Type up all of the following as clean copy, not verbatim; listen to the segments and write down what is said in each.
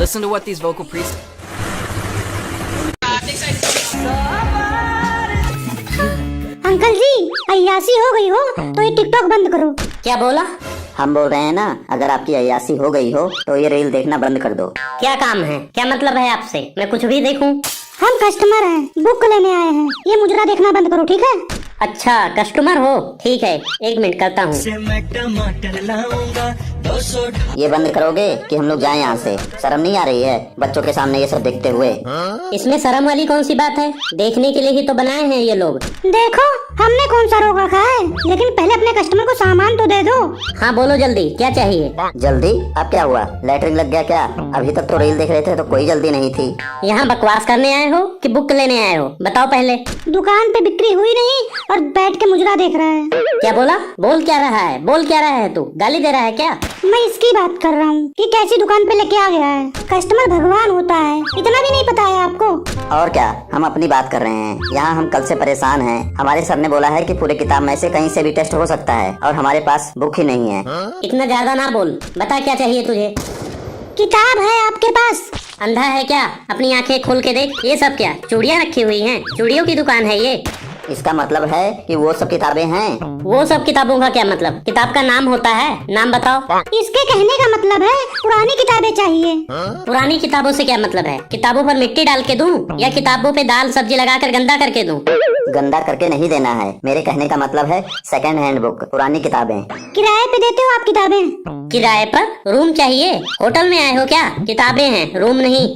Listen to what these vocal priests. Uncle ji, अय्यासी हो गई हो तो ये टिकटॉक बंद करो। क्या बोला? हम बोल रहे हैं ना, अगर आपकी अय्यासी हो गई हो तो ये रील देखना बंद कर दो। क्या काम है? क्या मतलब है आपसे? मैं कुछ भी देखूं? हम कस्टमर हैं, बुक लेने आए हैं। ये मुजरा देखना बंद करो, ठीक है? अच्छा, कस्टमर हो? ठीक है, 1 मिनट करता हूँ। ये बंद करोगे कि हम लोग जाएं यहाँ से? शर्म नहीं आ रही है बच्चों के सामने ये सब देखते हुए? इसमें शर्म वाली कौन सी बात है? देखने के लिए ही तो बनाए हैं ये लोग। देखो, हमने कौन सा रोक रखा है, लेकिन पहले अपने कस्टमर को सामान तो दे दो। हाँ बोलो जल्दी, क्या चाहिए? जल्दी? अब क्या हुआ, लैटरिन लग गया क्या? अभी तक तो रील देख रहे थे तो कोई जल्दी नहीं थी। यहाँ बकवास करने आए हो कि बुक लेने आए हो? बताओ पहले। दुकान पे बिक्री हुई नहीं और बैठ के मुजरा देख रहा है। क्या बोला? बोल क्या रहा है? बोल क्या रहा है तू? गाली दे रहा है क्या? मैं इसकी बात कर रहा हूँ कि कैसी दुकान पे लेके आ गया है। कस्टमर भगवान होता है, इतना भी नहीं पता है आपको? और क्या, हम अपनी बात कर रहे हैं। यहाँ हम कल से परेशान हैं। हमारे सर ने बोला है कि पूरे किताब में से कहीं से भी टेस्ट हो सकता है और हमारे पास बुक ही नहीं है। इतना ज्यादा ना बोल, बता क्या चाहिए तुझे? किताब है आपके पास? अंधा है क्या? अपनी आंखें खोल के देख। ये सब क्या चूड़ियाँ रखी हुई हैं? चूड़ियों की दुकान है ये? इसका मतलब है कि वो सब किताबें हैं। वो सब किताबों का क्या मतलब? किताब का नाम होता है, नाम बताओ। इसके कहने का मतलब है पुरानी किताबें चाहिए। पुरानी किताबों से क्या मतलब है? किताबों पर मिट्टी डाल के दूं या किताबों पे दाल सब्जी लगाकर गंदा करके दूं? गंदा करके नहीं देना है। मेरे कहने का मतलब है सेकंड हैंड बुक, पुरानी किताबें। किराए पे देते हो आप किताबें? किराए पर? रूम चाहिए? होटल में आए हो क्या? किताबें हैं, रूम नहीं।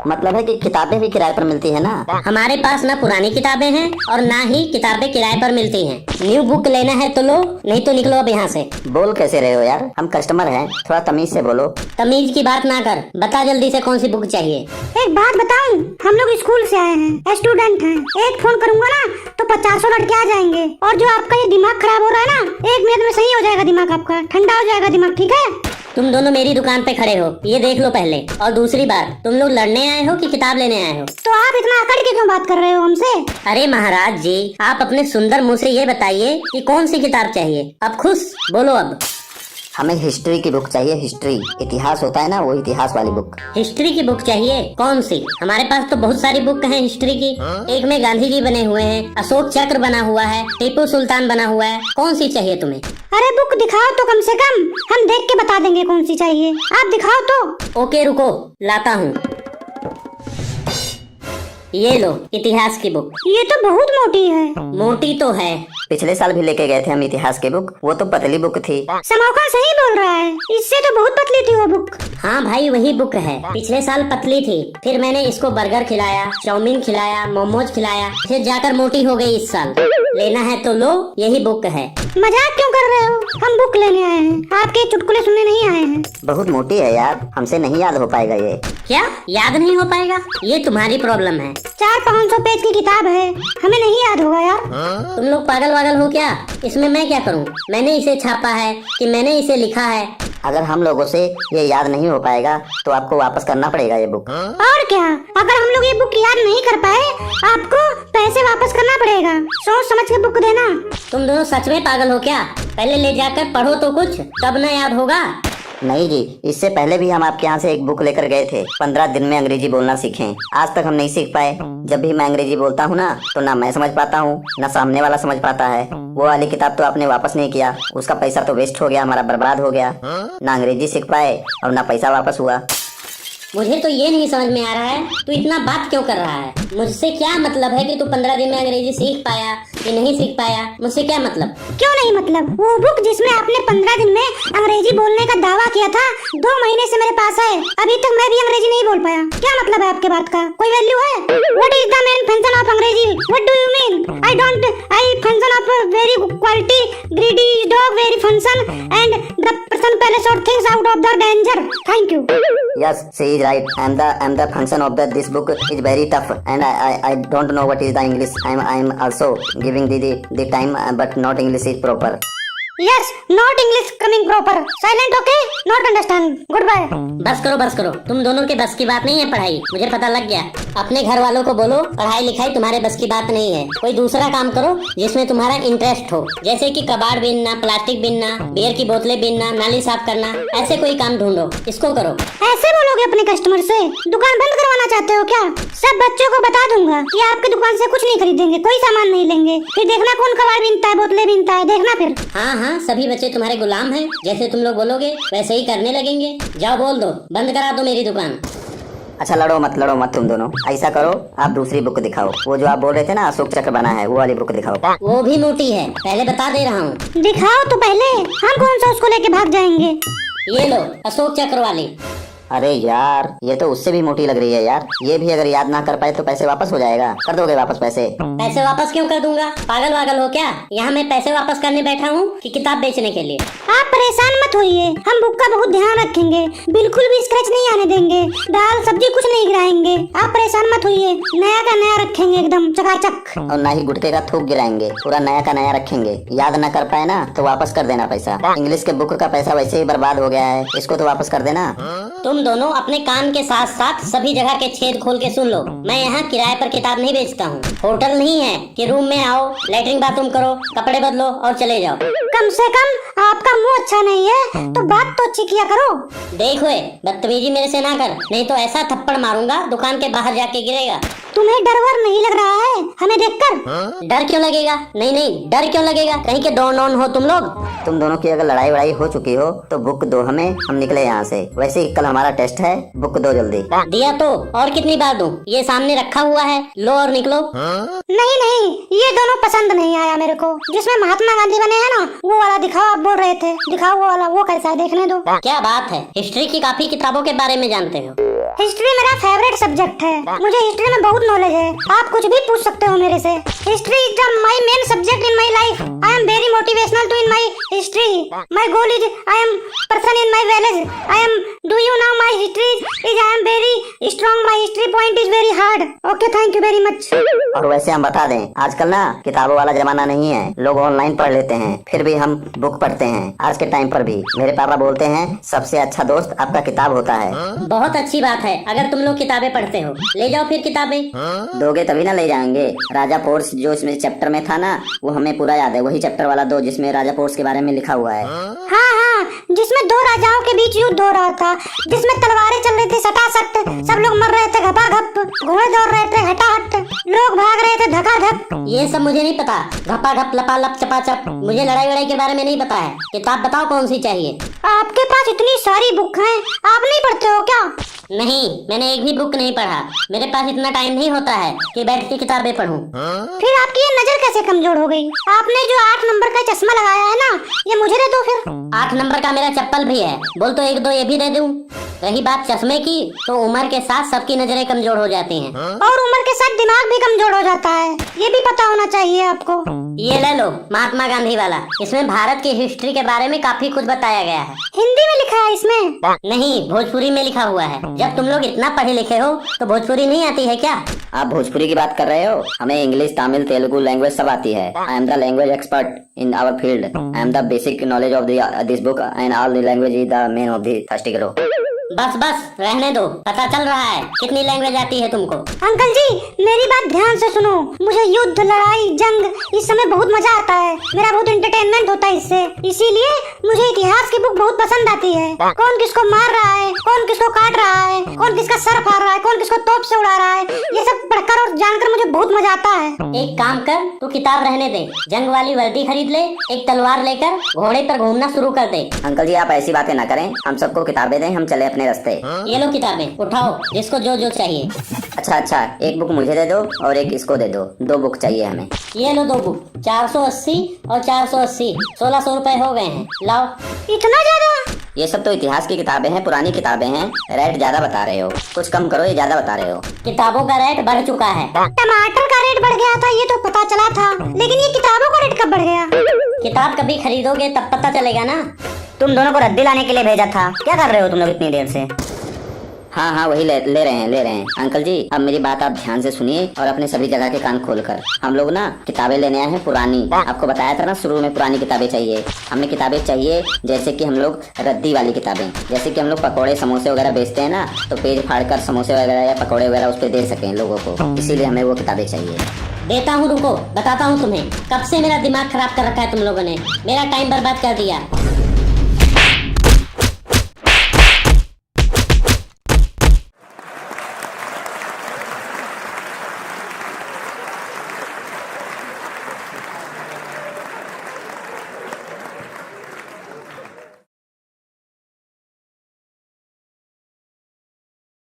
मतलब है कि किताबें भी किराए पर मिलती है ना? हमारे पास ना पुरानी किताबें हैं और ना ही किताबें किराए पर मिलती हैं। न्यू बुक लेना है तो लो, नहीं तो निकलो अब यहाँ से। बोल कैसे रहे हो यार, हम कस्टमर हैं, थोड़ा तमीज से बोलो। तमीज की बात ना कर, बता जल्दी से कौन सी बुक चाहिए। एक बात बताऊं, हम लोग स्कूल से आए हैं, स्टूडेंट हैं। एक फोन करूंगा ना तो 50 लड़के आ जाएंगे। और जो आपका ये दिमाग खराब हो रहा है ना, 1 मिनट में सही हो जाएगा। दिमाग आपका ठंडा हो जाएगा, दिमाग, ठीक है? तुम दोनों मेरी दुकान पे खड़े हो, ये देख लो पहले। और दूसरी बात, तुम लोग लड़ने आए हो कि किताब लेने आए हो? तो आप इतना अकड़ के क्यों बात कर रहे हो हमसे? अरे महाराज जी, आप अपने सुंदर मुंह से ये बताइए कि कौन सी किताब चाहिए। अब खुश बोलो अब। हमें हिस्ट्री की बुक चाहिए। हिस्ट्री, इतिहास होता है ना, वो इतिहास वाली बुक। हिस्ट्री की बुक चाहिए? कौन सी? हमारे पास तो बहुत सारी बुक हैं हिस्ट्री की। एक में गांधी जी बने हुए हैं, अशोक चक्र बना हुआ है, टीपू सुल्तान बना हुआ है। कौन सी चाहिए तुम्हें? अरे बुक दिखाओ तो कम से कम, हम देख के बता देंगे कौन सी चाहिए। आप दिखाओ तो। ओके रुको, लाता हूँ। ये लो इतिहास की बुक। ये तो बहुत मोटी है। मोटी तो है। पिछले साल भी लेके गए थे हम इतिहास की बुक, वो तो पतली बुक थी। समाउखा सही बोल रहा है, इससे तो बहुत पतली थी वो बुक। हाँ भाई, वही बुक है। पिछले साल पतली थी, फिर मैंने इसको बर्गर खिलाया, चाउमीन खिलाया, मोमोज खिलाया, फिर जाकर मोटी हो गई इस साल। लेना है तो लो, यही बुक है। मजाक क्यों कर रहे हो? हम बुक लेने आए हैं, आपके चुटकुले सुनने नहीं आए हैं। बहुत मोटी है यार, हमसे नहीं याद हो पाएगा ये। क्या याद नहीं हो पाएगा? ये तुम्हारी प्रॉब्लम है। 400-500 पेज की किताब है, हमें नहीं याद होगा यार। तुम लोग पागल वागल हो क्या? इसमें मैं क्या करूं? मैंने इसे छापा है कि मैंने इसे लिखा है? अगर हम लोगों से ये याद नहीं हो पाएगा तो आपको वापस करना पड़ेगा ये बुक। और क्या, अगर हम लोग ये बुक याद नहीं कर पाए, आपको पैसे वापस करना पड़ेगा। सोच समझ के बुक देना। तुम दोनों सच में पागल हो क्या? पहले ले जाकर पढ़ो तो कुछ, तब न याद होगा। नहीं जी, इससे पहले भी हम आपके यहाँ से एक बुक लेकर गए थे, 15 दिन में अंग्रेजी बोलना सीखें। आज तक हम नहीं सीख पाए। जब भी मैं अंग्रेजी बोलता हूँ ना, तो ना मैं समझ पाता हूँ ना सामने वाला समझ पाता है। वो वाली किताब तो आपने वापस नहीं किया, उसका पैसा तो वेस्ट हो गया, हमारा बर्बाद हो गया। ना अंग्रेजी सीख पाए और ना पैसा वापस हुआ। मुझे तो ये नहीं समझ में आ रहा है, तू इतना बात क्यों कर रहा है? मुझसे क्या मतलब है कि तू 15 दिन में अंग्रेजी सीख पाया कि नहीं सीख पाया? मुझसे क्या मतलब? क्यों नहीं मतलब? वो बुक जिसमें आपने 15 दिन में अंग्रेजी बोलने का दावा किया था, 2 महीने से मेरे पास है, अभी तक मैं भी अंग्रेजी नहीं बोल पाया। क्या मतलब है आपके बात का? कोई वैल्यू है? What is the main function of अंग्रेजी? What do you mean? I function of very quality, greedy dog very function and the person palace or things out of the danger. Thank you. Yes, she is right. I'm the function of this book is very tough and I don't know what is the English. I'm also giving the time but not English is proper. Yes, not English coming proper, silent okay, not understand, goodbye. बस करो, तुम दोनों के बस की बात नहीं है पढ़ाई, मुझे पता लग गया। अपने घर वालों को बोलो पढ़ाई लिखाई तुम्हारे बस की बात नहीं है, कोई दूसरा काम करो जिसमें तुम्हारा इंटरेस्ट हो, जैसे कि कबाड़ बीनना, प्लास्टिक बीनना, बियर की बोतलें बीनना, नाली साफ करना, ऐसे कोई काम ढूंढो, इसको करो। ऐसे बोलोगे अपने कस्टमर से? दुकान बंद करवाना चाहते हो क्या? सब बच्चों को बता दूंगा कि आपकी दुकान से कुछ नहीं खरीदेंगे, कोई सामान नहीं लेंगे, फिर देखना कौन कबाड़ बीनता है, बोतलें बीनता है, देखना फिर। हाँ, सभी बच्चे तुम्हारे गुलाम हैं, जैसे तुम लोग बोलोगे वैसे ही करने लगेंगे। जाओ बोल दो, बंद करा दो मेरी दुकान। अच्छा लड़ो मत तुम दोनों। ऐसा करो, आप दूसरी बुक दिखाओ। वो जो आप बोल रहे थे ना अशोक चक्र बना है, वो वाली बुक दिखाओ। वो भी मोटी है, पहले बता दे रहा हूँ। दिखाओ तो पहले, हम कौन सा उसको लेके भाग जाएंगे। ये लो, अशोक चक्र वाली। अरे यार, ये तो उससे भी मोटी लग रही है यार। ये भी अगर याद ना कर पाए तो पैसे वापस हो जाएगा। कर दोगे वापस पैसे? पैसे वापस क्यों कर दूंगा? पागल वागल हो क्या? यहाँ मैं पैसे वापस करने बैठा हूँ कि किताब बेचने के लिए? आप परेशान मत होइए, हम बुक का बहुत ध्यान रखेंगे, बिल्कुल भी स्क्रैच नहीं आने देंगे, दाल सब्जी कुछ नहीं गिराएंगे। आप परेशान मत होइए, नया का नया रखेंगे एकदम चकाचक। और ना ही गुटके का थूक गिराएंगे, पूरा नया का नया रखेंगे। याद ना कर पाए ना तो वापस कर देना पैसा। इंग्लिश के बुक का पैसा वैसे ही बर्बाद हो गया है, इसको तो वापस कर देना। तुम दोनों अपने कान के साथ साथ सभी जगह के छेद खोल के सुन लो। मैं यहाँ किराए पर किताब नहीं बेचता हूँ। होटल नहीं है कि रूम में आओ, लेटरिन बाथरूम करो, कपड़े बदलो और चले जाओ। कम से कम आपका मुंह अच्छा नहीं है तो बात तो अच्छी किया करो। देखो बदतमीजी मेरे से ना कर, नहीं तो ऐसा थप्पड़ मारूंगा दुकान के बाहर जाके गिरेगा। तुम्हें डर वर नहीं लग रहा है हमें देखकर? डर क्यों लगेगा? नहीं, डर क्यों लगेगा? कहीं के डॉन हो तुम लोग? तुम दोनों की अगर लड़ाई वड़ाई हो चुकी हो तो बुक दो हमें, हम निकले यहाँ से। वैसे ही कल हमारा टेस्ट है, बुक दो जल्दी। दिया तो और कितनी बार दूं? ये सामने रखा हुआ है, लो और निकलो। नहीं, ये दोनों पसंद नहीं आया मेरे को। जिसमें महात्मा गांधी बने हैं ना, वो वाला दिखाओ। आप बोल रहे थे दिखाओ वो वाला, वो कैसा है देखने दो। क्या बात है, हिस्ट्री की काफी किताबों के बारे में जानते हो? हिस्ट्री मेरा फेवरेट सब्जेक्ट है, मुझे हिस्ट्री में बहुत नॉलेज है। आप कुछ भी पूछ सकते हो मेरे से। History is my main subject in my life. I am very motivational to in my history. My goal is I am person in my village. I am do you know my history is I am very strong. My history point is very hard. Okay, thank you very much. और वैसे हम बता दें, आजकल ना किताबों वाला जमाना नहीं है, लोग ऑनलाइन पढ़ लेते हैं, फिर भी हम बुक पढ़ते हैं। आज के टाइम पर भी मेरे पापा बोलते हैं सबसे अच्छा दोस्त आपका किताब होता है। बहुत अच्छी बात है, अगर तुम लोग किताबें पढ़ते हो। ले जाओ फिर किताबें। दोगे तभी ना ले जाएंगे। राजा पोर्स जो इसमें चैप्टर में था ना, वो हमें पूरा याद है। वही चैप्टर वाला दो जिसमें राजा पोर्स के बारे में लिखा हुआ है। हाँ, जिसमें दो राजाओं के बीच युद्ध हो रहा था, जिसमें तलवारें चल रही थी सटासट, सब लोग मर रहे थे घपाघप, घोड़े दौड़ रहे थे हटाहट, लोग भाग रहे थे धकाधक। ये सब मुझे नहीं पता, घपाघप लपालप चपाचप, मुझे लड़ाई वड़ाई के बारे में नहीं पता है। किताब बताओ कौन सी चाहिए? आपके पास इतनी सारी बुक हैं, आप नहीं पढ़ते हो क्या? नहीं, मैंने एक भी बुक नहीं पढ़ा। मेरे पास इतना टाइम नहीं होता है कि बैठ के किताबें पढूं। फिर आपकी ये नजर कैसे कमजोर हो गई? आपने जो 8 नंबर का चश्मा लगाया है ना, ये मुझे दे दो फिर। 8 नंबर का मेरा चप्पल भी है, बोल तो 1 2 ये भी दे दूं। रही बात चश्मे की, तो उम्र के साथ सबकी नजरें कमजोर हो जाती हैं। और उम्र के साथ दिमाग भी कमजोर हो जाता है, ये भी पता होना चाहिए आपको। ये ले लो, महात्मा गांधी वाला। इसमें भारत की हिस्ट्री के बारे में काफी कुछ बताया गया है। हिंदी में लिखा है इसमें? नहीं, भोजपुरी में लिखा हुआ है। जब तुम लोग इतना पढ़े लिखे हो तो भोजपुरी नहीं आती है क्या? आप भोजपुरी की बात कर रहे हो? हमें इंग्लिश, तमिल, तेलुगु लैंग्वेज सब आती है। I am the language expert in our field. I am the basic knowledge of this book and all the language is the main of the thirsty grow. बस रहने दो, पता चल रहा है कितनी लैंग्वेज आती है तुमको। अंकल जी, मेरी बात ध्यान से सुनो। मुझे युद्ध, लड़ाई, जंग इस समय बहुत मजा आता है। मेरा बहुत एंटरटेनमेंट होता है इससे, इसीलिए मुझे इतिहास की बुक बहुत पसंद आती है। कौन किसको मार रहा है, कौन किसको काट रहा है, कौन किसका सर फाड़ रहा है, कौन किसको तोप से उड़ा रहा है, ये सब पढ़कर और जानकर मुझे बहुत मजा आता है। एक काम कर, तू किताब रहने दे, जंग वाली वर्दी खरीद ले, एक तलवार लेकर घोड़े पर घूमना शुरू कर दे। अंकल जी आप ऐसी बातें ना करें, हम सबको किताबें दें, हम चले अपने रास्ते। ये लो किताबें, उठाओ जिसको जो जो चाहिए। अच्छा, एक बुक मुझे दे दो और एक इसको दे दो। 2 बुक चाहिए हमें। ये लो 2 बुक, 480 और 480, 1600 रुपए हो गए हैं। लाओ। इतना ज्यादा? ये सब तो इतिहास की किताबें हैं, पुरानी किताबें हैं। रेट ज्यादा बता रहे हो, कुछ कम करो, ये ज्यादा बता रहे हो। किताबों का रेट बढ़ चुका है। टमाटर का रेट बढ़ गया था ये तो पता चला था, लेकिन ये किताबों का रेट कब बढ़ गया? किताब कभी खरीदोगे तब पता चलेगा ना। तुम दोनों को रद्दी लाने के लिए भेजा था, क्या कर रहे हो तुम लोग इतनी देर से? हाँ हाँ वही ले रहे हैं अंकल जी। अब मेरी बात आप ध्यान से सुनिए और अपने सभी जगह के कान खोलकर। हम लोग ना किताबें लेने आए हैं पुरानी। आपको बताया था ना शुरू में पुरानी किताबें चाहिए। हमें किताबें चाहिए जैसे कि हम लोग रद्दी वाली किताबें, जैसे कि हम लोग पकौड़े समोसे वगैरह बेचते हैं ना, तो पेज फाड़कर समोसे वगैरह या पकौड़े वगैरह उस पर दे सकें लोगों को, इसीलिए हमें वो किताबें चाहिए। देता हूँ, रुको बताता हूँ तुम्हें। कब से मेरा दिमाग खराब कर रखा है तुम लोगों ने, मेरा टाइम बर्बाद कर दिया।